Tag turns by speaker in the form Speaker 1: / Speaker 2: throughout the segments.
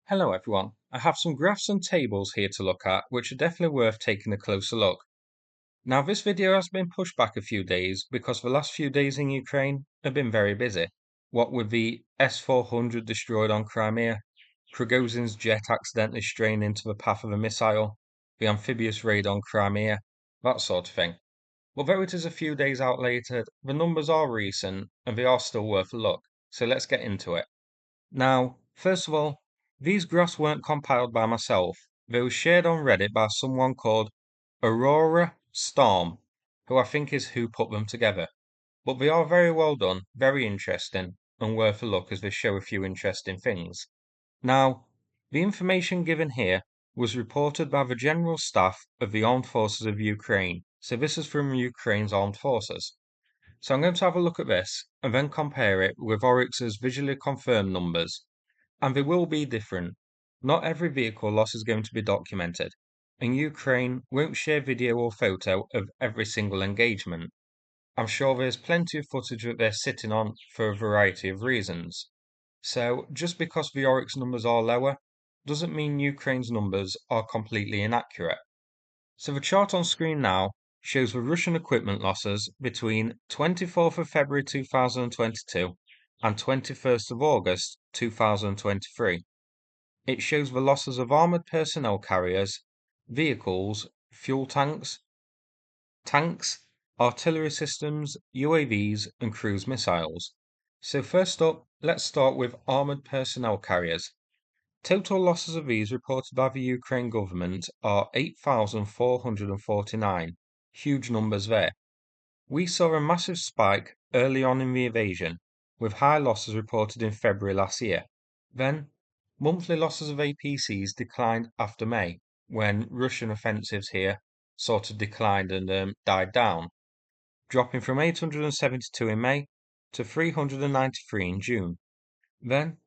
Speaker 1: Hello everyone. I have some graphs and tables here to look at which are definitely worth taking a closer look. Now this video has been pushed back a few days because the last few days in Ukraine have been very busy. What with the S-400 destroyed on Crimea, Prigozhin's jet accidentally straying into the path of a missile, the amphibious raid on Crimea, that sort of thing. But though it is a few days out later, the numbers are recent and they are still worth a look. So let's get into it. Now, first of all, these graphs weren't compiled by myself. They were shared on Reddit by someone called Aurora Storm, who I think is who put them together. But they are very well done, very interesting, and worth a look as they show a few interesting things. Now, the information given here was reported by the General Staff of the Armed Forces of Ukraine. So this is from Ukraine's Armed Forces. So I'm going to have a look at this and then compare it with Oryx's visually confirmed numbers. And they will be different. Not every vehicle loss is going to be documented, and Ukraine won't share video or photo of every single engagement. I'm sure there's plenty of footage that they're sitting on for a variety of reasons. So just because the Oryx numbers are lower, doesn't mean Ukraine's numbers are completely inaccurate. So the chart on screen now shows the Russian equipment losses between 24th of February 2022 and 21st of August 2023. It shows the losses of armoured personnel carriers, vehicles, fuel tanks, artillery systems, UAVs, and cruise missiles. So first up, let's start with armoured personnel carriers. Total losses of these reported by the Ukraine government are 8,449. Huge numbers there. We saw a massive spike early on in the invasion, with high losses reported in February last year. Then, monthly losses of APCs declined after May, when Russian offensives here sort of declined and died down, dropping from 872 in May to 393 in June. Then,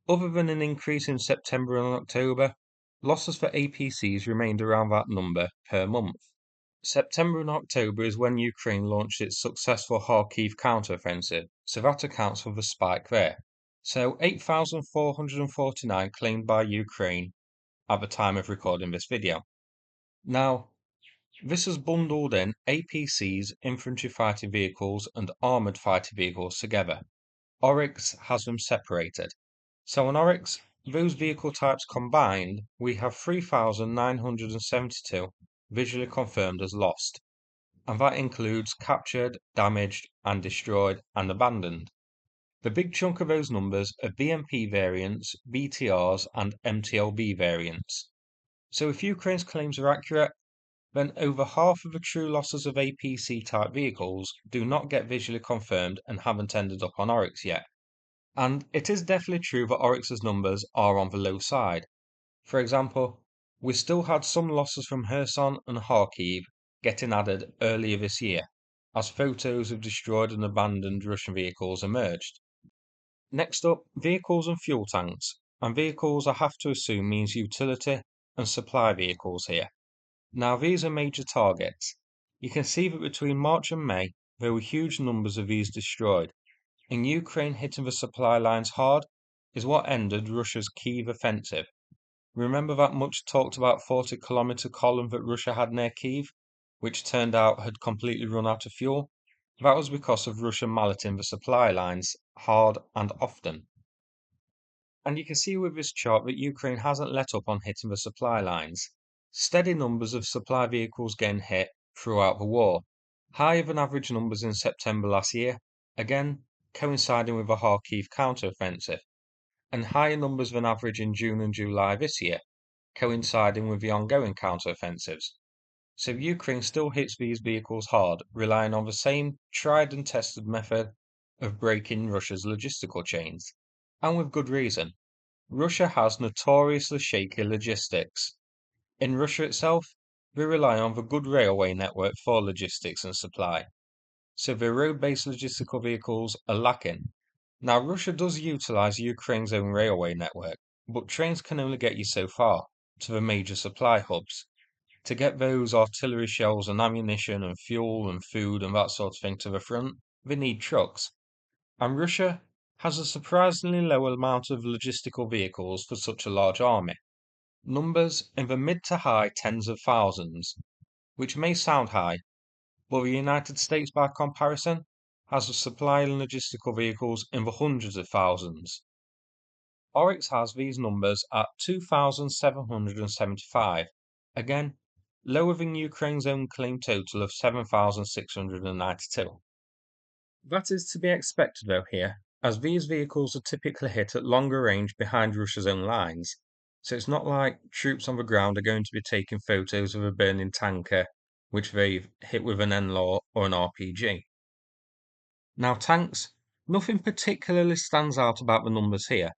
Speaker 1: other than an increase in September and October, losses for APCs remained around that number per month. September and October is when Ukraine launched its successful Kharkiv counteroffensive, so that accounts for the spike there. So 8,449 claimed by Ukraine at the time of recording this video. Now, this has bundled in APCs, infantry fighting vehicles, and armoured fighting vehicles together. Oryx has them separated. So on Oryx, those vehicle types combined, we have 3,972 visually confirmed as lost, and that includes captured, damaged, and destroyed and abandoned. The big chunk of those numbers are BMP variants, BTRs, and MTLB variants. So if Ukraine's claims are accurate, then over half of the true losses of APC type vehicles do not get visually confirmed and haven't ended up on Oryx yet. And it is definitely true that Oryx's numbers are on the low side. For example, we still had some losses from Kherson and Kharkiv getting added earlier this year, as photos of destroyed and abandoned Russian vehicles emerged. Next up, vehicles and fuel tanks. And vehicles I have to assume means utility and supply vehicles here. Now these are major targets. You can see that between March and May, there were huge numbers of these destroyed, and Ukraine hitting the supply lines hard is what ended Russia's Kyiv offensive. Remember that much talked about 40-kilometer column that Russia had near Kyiv, which turned out had completely run out of fuel? That was because of Russia malleting the supply lines hard and often. And you can see with this chart that Ukraine hasn't let up on hitting the supply lines. Steady numbers of supply vehicles getting hit throughout the war, higher than average numbers in September last year, again coinciding with the Kharkiv counteroffensive, and higher numbers than average in June and July this year, coinciding with the ongoing counteroffensives. So Ukraine still hits these vehicles hard, relying on the same tried and tested method of breaking Russia's logistical chains. And with good reason. Russia has notoriously shaky logistics. In Russia itself, they rely on the good railway network for logistics and supply, so their road-based logistical vehicles are lacking. Now, Russia does utilize Ukraine's own railway network, but trains can only get you so far to the major supply hubs. To get those artillery shells and ammunition and fuel and food and that sort of thing to the front, they need trucks. And Russia has a surprisingly low amount of logistical vehicles for such a large army. Numbers in the mid to high tens of thousands, which may sound high, but the United States, by comparison, has a supply and logistical vehicles in the hundreds of thousands. Oryx has these numbers at 2,775, again, lower than Ukraine's own claimed total of 7,692. That is to be expected though here, as these vehicles are typically hit at longer range behind Russia's own lines, so it's not like troops on the ground are going to be taking photos of a burning tanker which they've hit with an NLAW or an RPG. Now tanks, nothing particularly stands out about the numbers here.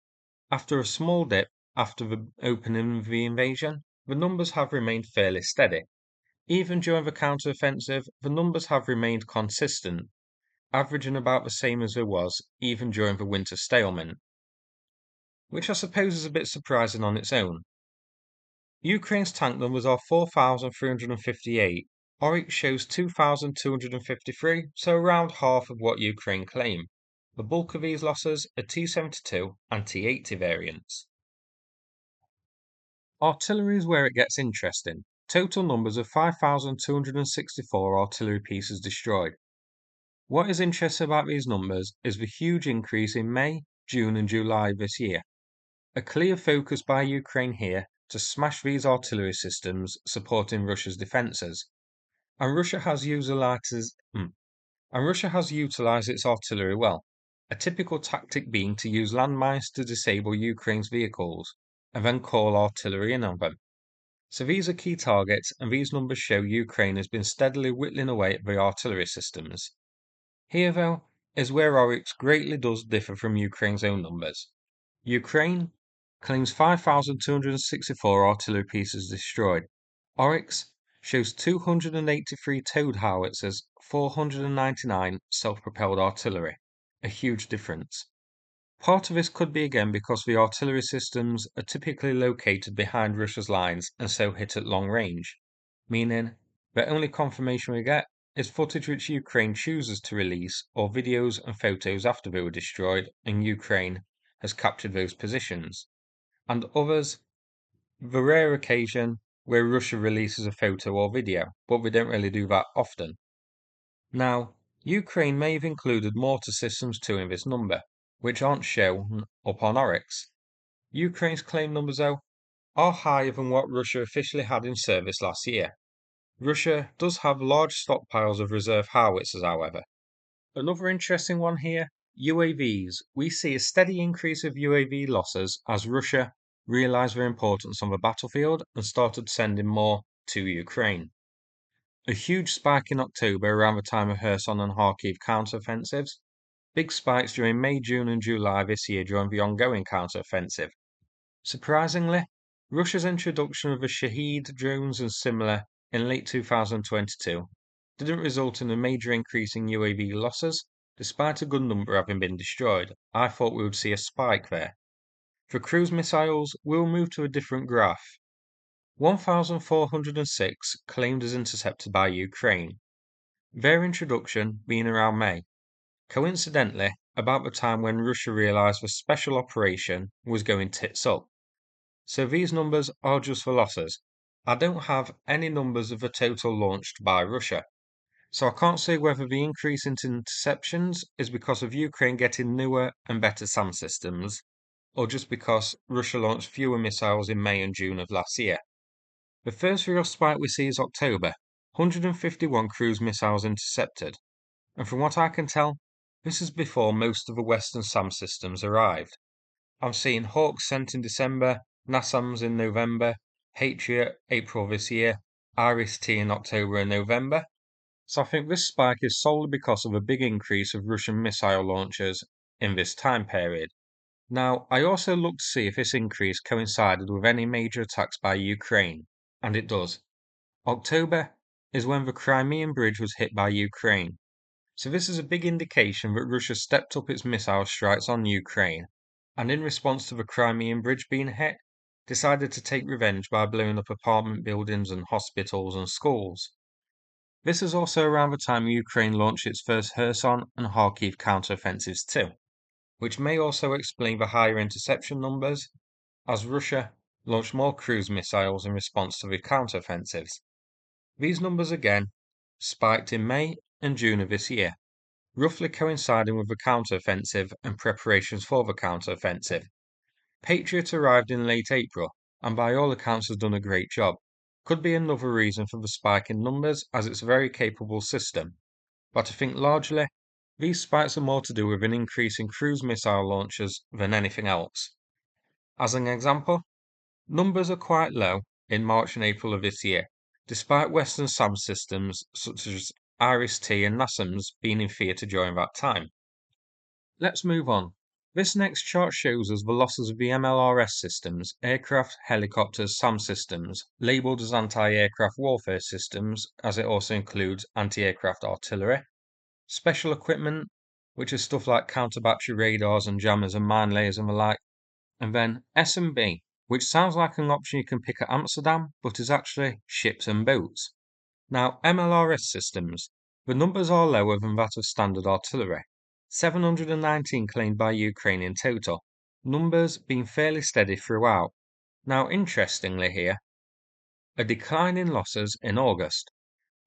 Speaker 1: After a small dip after the opening of the invasion, the numbers have remained fairly steady. Even during the counter-offensive, the numbers have remained consistent, averaging about the same as there was even during the winter stalemate, which I suppose is a bit surprising on its own. Ukraine's tank numbers are 4,358, Oryx shows 2,253, so around half of what Ukraine claim. The bulk of these losses are T-72 and T-80 variants. Artillery is where it gets interesting. Total numbers of 5,264 artillery pieces destroyed. What is interesting about these numbers is the huge increase in May, June and July this year. A clear focus by Ukraine here to smash these artillery systems supporting Russia's defences. And Russia has utilised its artillery well, a typical tactic being to use landmines to disable Ukraine's vehicles, and then call artillery in on them. So these are key targets, and these numbers show Ukraine has been steadily whittling away at the artillery systems. Here, though, is where Oryx greatly does differ from Ukraine's own numbers. Ukraine claims 5,264 artillery pieces destroyed. Oryx shows 283 towed howitzers, 499 self-propelled artillery. A huge difference. Part of this could be again because the artillery systems are typically located behind Russia's lines and so hit at long range, meaning the only confirmation we get is footage which Ukraine chooses to release or videos and photos after they were destroyed and Ukraine has captured those positions, and others, the rare occasion where Russia releases a photo or video, but we don't really do that often. Now, Ukraine may have included mortar systems too in this number, which aren't shown up on Oryx. Ukraine's claim numbers, though, are higher than what Russia officially had in service last year. Russia does have large stockpiles of reserve howitzers, however. Another interesting one here, UAVs. We see a steady increase of UAV losses as Russia realised their importance on the battlefield and started sending more to Ukraine. A huge spike in October around the time of Kherson and Kharkiv counter-offensives. Big spikes during May, June and July this year during the ongoing counter-offensive. Surprisingly, Russia's introduction of the Shahed drones and similar in late 2022 didn't result in a major increase in UAV losses, despite a good number having been destroyed. I thought we would see a spike there. For cruise missiles, we'll move to a different graph. 1,406 claimed as intercepted by Ukraine, their introduction being around May, coincidentally about the time when Russia realised the special operation was going tits up. So these numbers are just for losses. I don't have any numbers of the total launched by Russia, so I can't say whether the increase in interceptions is because of Ukraine getting newer and better SAM systems, or just because Russia launched fewer missiles in May and June of last year. The first real spike we see is October, 151 cruise missiles intercepted, and from what I can tell, this is before most of the Western SAM systems arrived. I'm seeing Hawks sent in December, NASAMs in November, Patriot April this year, Iris-T in October and November, so I think this spike is solely because of a big increase of Russian missile launchers in this time period. Now, I also looked to see if this increase coincided with any major attacks by Ukraine, and it does. October is when the Crimean Bridge was hit by Ukraine, so this is a big indication that Russia stepped up its missile strikes on Ukraine, and in response to the Crimean Bridge being hit, decided to take revenge by blowing up apartment buildings and hospitals and schools. This is also around the time Ukraine launched its first Kherson and Kharkiv counter-offensives too. which may also explain the higher interception numbers, as Russia launched more cruise missiles in response to the counteroffensives. These numbers again spiked in May and June of this year, roughly coinciding with the counteroffensive and preparations for the counteroffensive. Patriot arrived in late April, and by all accounts has done a great job. Could be another reason for the spike in numbers, as it's a very capable system. But I think largely, these spikes are more to do with an increase in cruise missile launches than anything else. As an example, numbers are quite low in March and April of this year, despite Western SAM systems such as Iris-T and NASAMS being in theatre during that time. Let's move on. This next chart shows us the losses of the MLRS systems, aircraft, helicopters, SAM systems, labelled as anti-aircraft warfare systems, as it also includes anti-aircraft artillery, special equipment, which is stuff like counter-battery radars and jammers and mine layers and the like, and then S&B, which sounds like an option you can pick at Amsterdam, but is actually ships and boats. Now, MLRS systems, the numbers are lower than that of standard artillery. 719 claimed by Ukraine in total, numbers being fairly steady throughout. Now, interestingly here, a decline in losses in August.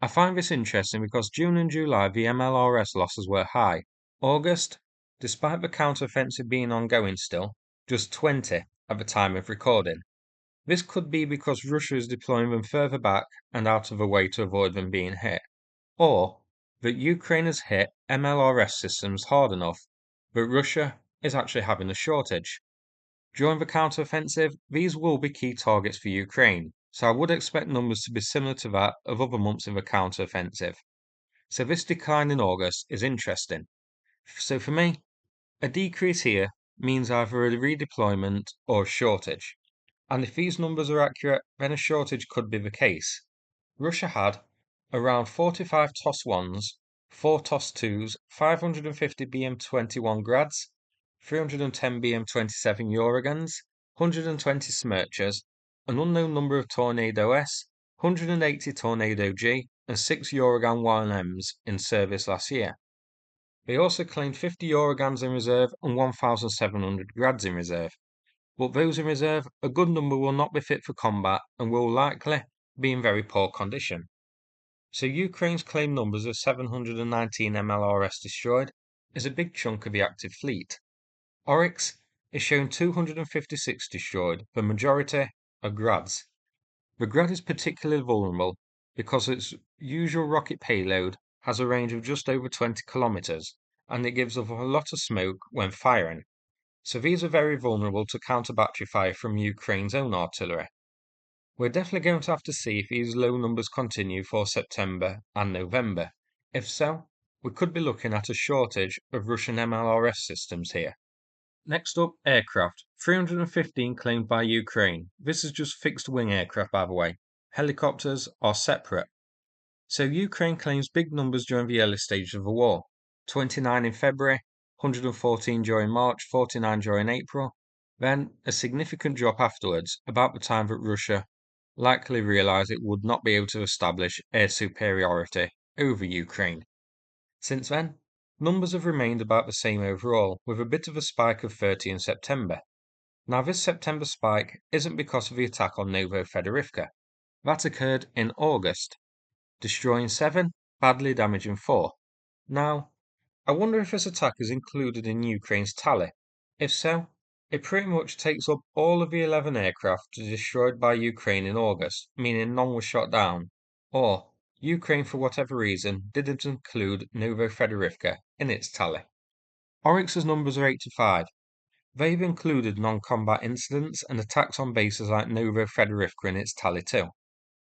Speaker 1: I find this interesting because June and July the MLRS losses were high. August, despite the counteroffensive being ongoing still, just 20 at the time of recording. This could be because Russia is deploying them further back and out of the way to avoid them being hit, or that Ukraine has hit MLRS systems hard enough that Russia is actually having a shortage. During the counteroffensive, these will be key targets for Ukraine, so I would expect numbers to be similar to that of other months in the counteroffensive. So this decline in August is interesting. So for me, a decrease here means either a redeployment or a shortage. And if these numbers are accurate, then a shortage could be the case. Russia had around 45 TOS-1s, 4 TOS-2s, 550 BM-21 Grads, 310 BM-27 Eurogans, 120 Smerchers, an unknown number of Tornado S, 180 Tornado G, and 6 Eurogan 1Ms in service last year. They also claimed 50 Eurogans in reserve and 1,700 Grads in reserve. But those in reserve, a good number will not be fit for combat and will likely be in very poor condition. So Ukraine's claimed numbers of 719 MLRS destroyed is a big chunk of the active fleet. Oryx is showing 256 destroyed, the majority are Grads. The Grad is particularly vulnerable because its usual rocket payload has a range of just over 20 kilometers and it gives off a lot of smoke when firing. So these are very vulnerable to counter-battery fire from Ukraine's own artillery. We're definitely going to have to see if these low numbers continue for September and November. If so, we could be looking at a shortage of Russian MLRS systems here. Next up, aircraft. 315 claimed by Ukraine. This is just fixed-wing aircraft, by the way. Helicopters are separate. So Ukraine claims big numbers during the early stages of the war. 29 in February, 114 during March, 49 during April. Then a significant drop afterwards, about the time that Russia likely realised it would not be able to establish air superiority over Ukraine. Since then, numbers have remained about the same overall, with a bit of a spike of 30 in September. Now, this September spike isn't because of the attack on Novo-Fedorivka. That occurred in August, destroying 7, badly damaging 4. Now, I wonder if this attack is included in Ukraine's tally. If so, it pretty much takes up all of the 11 aircraft destroyed by Ukraine in August, meaning none were shot down, or Ukraine, for whatever reason, didn't include Novo-Fedorivka in its tally. Oryx's numbers are 85. They've included non-combat incidents and attacks on bases like Novo-Fedorivka in its tally too.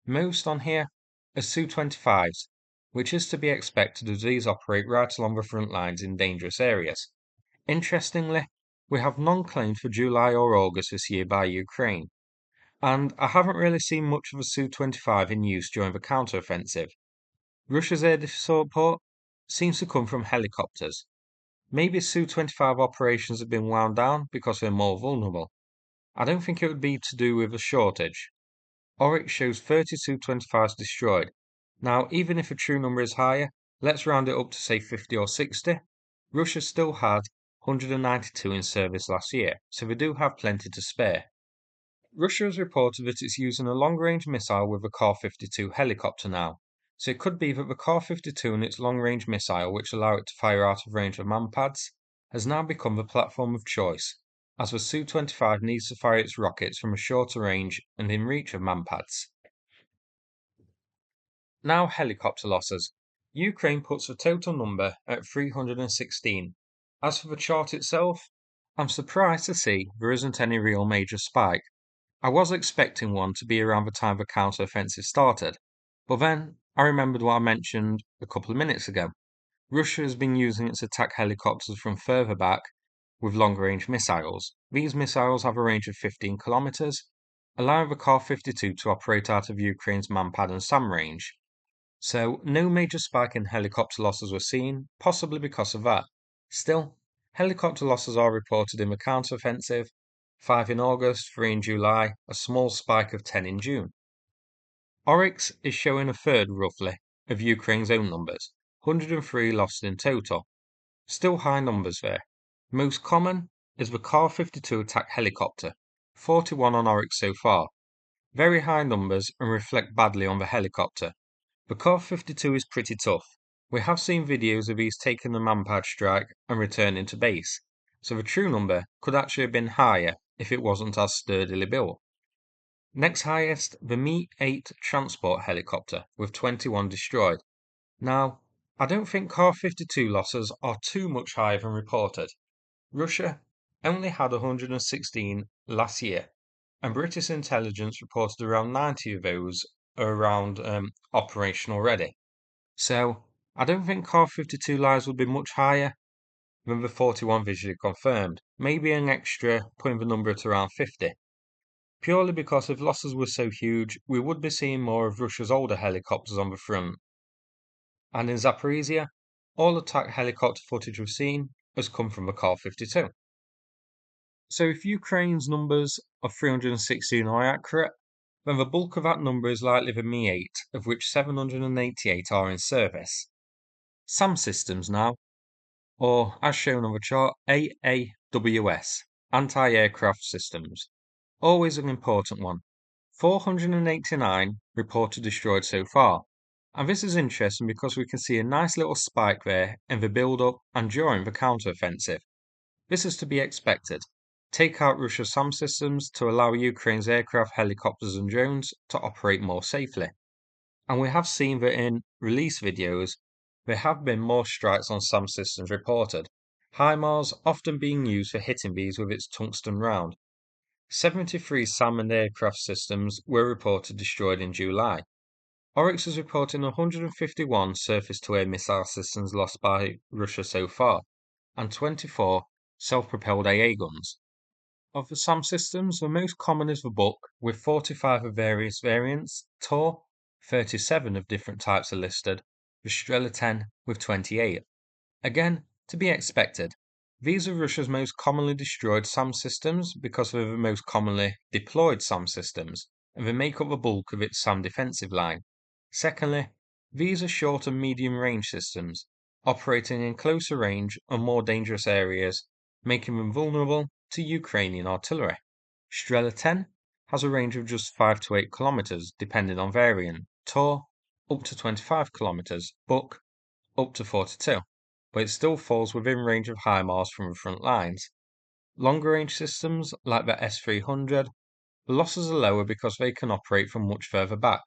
Speaker 1: Most on here are Su-25s, which is to be expected as these operate right along the front lines in dangerous areas. Interestingly, we have none claimed for July or August this year by Ukraine, and I haven't really seen much of a Su-25 in use during the counteroffensive. Russia's air support seems to come from helicopters. Maybe Su-25 operations have been wound down because they're more vulnerable. I don't think it would be to do with a shortage. Oryx shows 30 Su-25s destroyed. Now, even if a true number is higher, let's round it up to say 50 or 60. Russia still had 192 in service last year, so they do have plenty to spare. Russia has reported that it's using a long-range missile with a Kar-52 helicopter now, so it could be that the Kar-52 and its long-range missile, which allow it to fire out of range of manpads, has now become the platform of choice, as the Su-25 needs to fire its rockets from a shorter range and in reach of manpads. Now helicopter losses. Ukraine puts the total number at 316. As for the chart itself, I'm surprised to see there isn't any real major spike. I was expecting one to be around the time the counter-offensive started, but then I remembered what I mentioned a couple of minutes ago. Russia has been using its attack helicopters from further back with longer-range missiles. These missiles have a range of 15 kilometers, allowing the Kar-52 to operate out of Ukraine's Manpad and SAM range. So no major spike in helicopter losses were seen, possibly because of that. Still, helicopter losses are reported in the counter-offensive, 5 in August, 3 in July, a small spike of 10 in June. Oryx is showing a third, roughly, of Ukraine's own numbers, 103 lost in total. Still high numbers there. Most common is the Kar-52 attack helicopter, 41 on Oryx so far. Very high numbers and reflect badly on the helicopter. The Kar-52 is pretty tough. We have seen videos of these taking the manpad strike and returning to base, so the true number could actually have been higher if it wasn't as sturdily built. Next highest, the Mi-8 transport helicopter, with 21 destroyed. Now, I don't think Kar-52 losses are too much higher than reported. Russia only had 116 last year, and British intelligence reported around 90 of those are around operational ready. So, I don't think Kar-52 lives would be much higher than the 41 visually confirmed, maybe an extra, putting the number at around 50. Purely because if losses were so huge, we would be seeing more of Russia's older helicopters on the front. And in Zaporizhia, all attack helicopter footage we've seen has come from the Kar-52. So if Ukraine's numbers of 316 are accurate, then the bulk of that number is likely the Mi-8, of which 788 are in service. SAM systems now, or as shown on the chart, AAWS, anti-aircraft systems. Always an important one. 489 reported destroyed so far, and this is interesting because we can see a nice little spike there in the build-up and during the counter-offensive. This is to be expected. Take out Russia's SAM systems to allow Ukraine's aircraft, helicopters and drones to operate more safely. And we have seen that in release videos, there have been more strikes on SAM systems reported, HIMARS often being used for hitting these with its tungsten round. 73 SAM and aircraft systems were reported destroyed in July. Oryx is reporting 151 surface-to-air missile systems lost by Russia so far, and 24 self-propelled AA guns. Of the SAM systems, the most common is the Buck, with 45 of various variants, Tor, 37 of different types are listed, the Strela 10 with 28. Again, to be expected. These are Russia's most commonly destroyed SAM systems because they're the most commonly deployed SAM systems, and they make up the bulk of its SAM defensive line. Secondly, these are short and medium range systems, operating in closer range and more dangerous areas, making them vulnerable to Ukrainian artillery. Strela 10 has a range of just 5 to 8 kilometers, depending on variant. Tor, up to 25 kilometers. Buck, up to 42. But it still falls within range of HIMARS from the front lines. Longer range systems, like the S-300, the losses are lower because they can operate from much further back.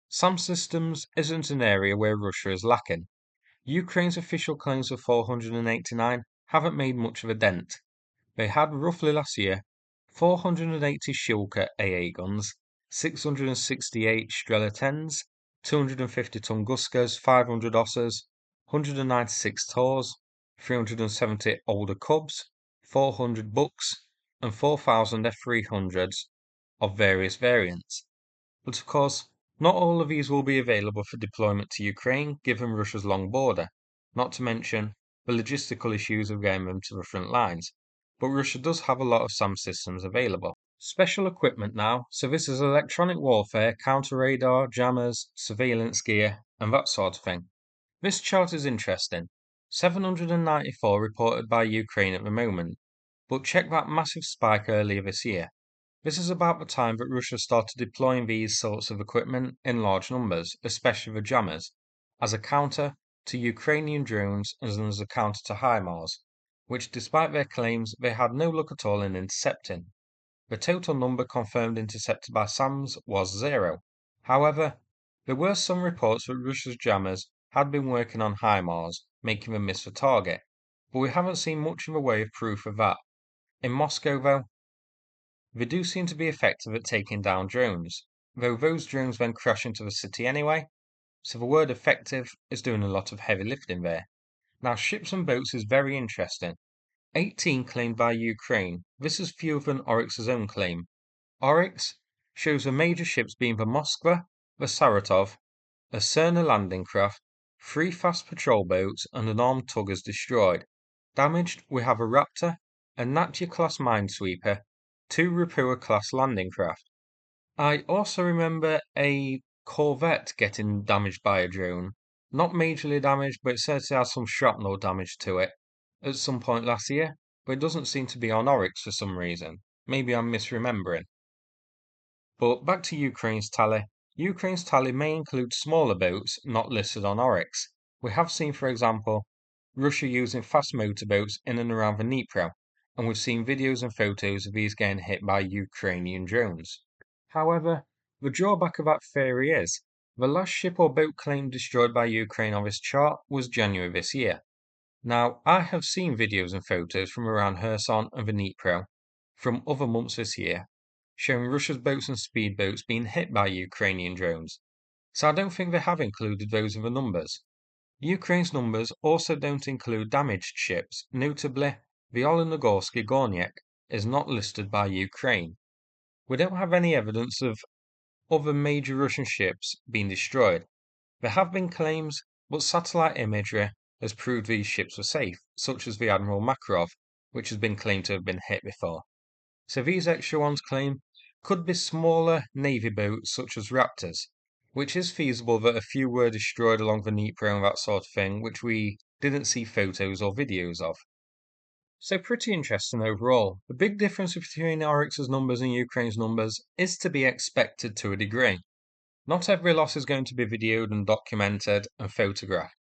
Speaker 1: SAM systems isn't an area where Russia is lacking. Ukraine's official claims of 489 haven't made much of a dent. They had roughly last year 480 Shilka AA guns, 668 Strela 10s, 250 Tunguskas, 500 Ossas, 196 Tors, 370 older Cubs, 400 Bucks, and 4,000 F-300s of various variants. But of course, not all of these will be available for deployment to Ukraine given Russia's long border, not to mention the logistical issues of getting them to the front lines. But Russia does have a lot of SAM systems available. Special equipment now, so this is electronic warfare, counter-radar, jammers, surveillance gear, and that sort of thing. This chart is interesting. 794 reported by Ukraine at the moment, but check that massive spike earlier this year. This is about the time that Russia started deploying these sorts of equipment in large numbers, especially the jammers, as a counter to Ukrainian drones and as a counter to HIMARS, which despite their claims they had no luck at all in intercepting. The total number confirmed intercepted by SAMs was 0. However, there were some reports that Russia's jammers had been working on HIMARS, making them miss the target, but we haven't seen much in the way of proof of that. In Moscow, though, they do seem to be effective at taking down drones, though those drones then crash into the city anyway, so the word effective is doing a lot of heavy lifting there. Now, ships and boats is very interesting. 18 claimed by Ukraine. This is fewer than Oryx's own claim. Oryx shows the major ships being the Moskva, the Saratov, a Cerner landing craft, 3 fast patrol boats, and an armed tug as destroyed. Damaged, we have a Raptor, a Natya-class minesweeper, 2 Rapua-class landing craft. I also remember a corvette getting damaged by a drone. Not majorly damaged, but it says it has some shrapnel damage to it at some point last year, but it doesn't seem to be on Oryx for some reason. Maybe I'm misremembering. But back to Ukraine's tally. Ukraine's tally may include smaller boats not listed on Oryx. We have seen, for example, Russia using fast motorboats in and around the Dnipro, and we've seen videos and photos of these getting hit by Ukrainian drones. However, the drawback of that theory is, the last ship or boat claimed destroyed by Ukraine on this chart was January this year. Now, I have seen videos and photos from around Kherson and the Dnipro from other months this year, showing Russia's boats and speedboats being hit by Ukrainian drones, so I don't think they have included those in the numbers. Ukraine's numbers also don't include damaged ships, notably the Olenogorsky Gornyek is not listed by Ukraine. We don't have any evidence of other major Russian ships being destroyed. There have been claims, but satellite imagery has proved these ships were safe, such as the Admiral Makarov, which has been claimed to have been hit before. So these extra ones claimed could be smaller navy boats such as Raptors, which is feasible that a few were destroyed along the Dnipro and that sort of thing, which we didn't see photos or videos of. So pretty interesting overall. The big difference between Oryx's numbers and Ukraine's numbers is to be expected to a degree. Not every loss is going to be videoed and documented and photographed.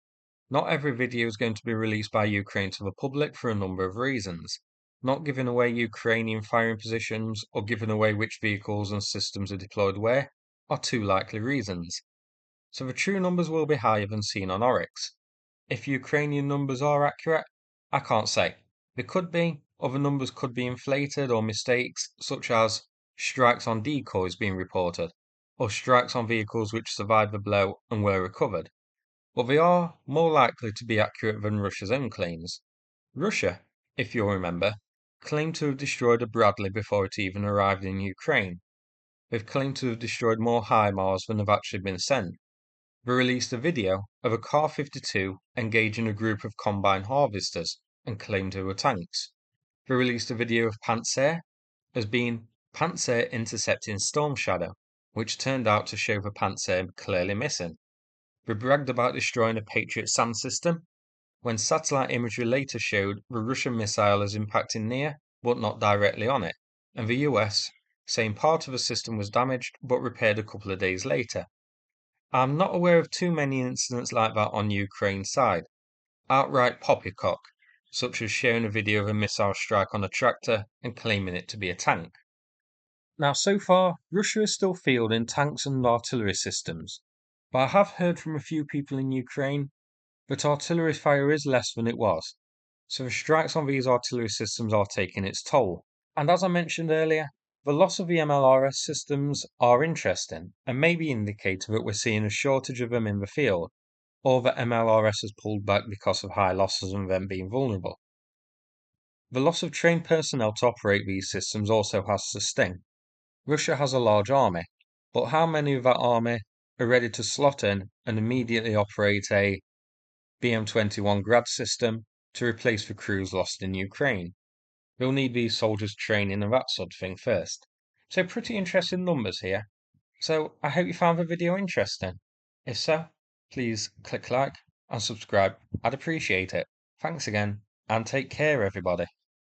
Speaker 1: Not every video is going to be released by Ukraine to the public for a number of reasons. Not giving away Ukrainian firing positions or giving away which vehicles and systems are deployed where are 2 likely reasons. So the true numbers will be higher than seen on Oryx. If Ukrainian numbers are accurate, I can't say. They could be, other numbers could be inflated or mistakes, such as strikes on decoys being reported, or strikes on vehicles which survived the blow and were recovered. But they are more likely to be accurate than Russia's own claims. Russia, if you'll remember, claimed to have destroyed a Bradley before it even arrived in Ukraine. They've claimed to have destroyed more HIMARS than have actually been sent. They released a video of a Kar-52 engaging a group of combine harvesters and claimed they were tanks. They released a video of Panzer as being Panzer intercepting Storm Shadow, which turned out to show the Panzer clearly missing. They bragged about destroying a Patriot SAM system, when satellite imagery later showed the Russian missile as impacting near, but not directly on it, and the US saying part of the system was damaged but repaired a couple of days later. I'm not aware of too many incidents like that on Ukraine's side. Outright poppycock, such as sharing a video of a missile strike on a tractor and claiming it to be a tank. Now, so far, Russia is still fielding tanks and artillery systems, but I have heard from a few people in Ukraine that artillery fire is less than it was, so the strikes on these artillery systems are taking its toll. And as I mentioned earlier, the loss of the MLRS systems are interesting and may be indicative that we're seeing a shortage of them in the field, or that MLRS has pulled back because of high losses and them being vulnerable. The loss of trained personnel to operate these systems also has to sting. Russia has a large army, but how many of that army are ready to slot in and immediately operate a BM-21 Grad system to replace the crews lost in Ukraine? They'll need these soldiers training and that sort of thing first. So pretty interesting numbers here. So I hope you found the video interesting. If so, please click like and subscribe. I'd appreciate it. Thanks again, and take care, everybody.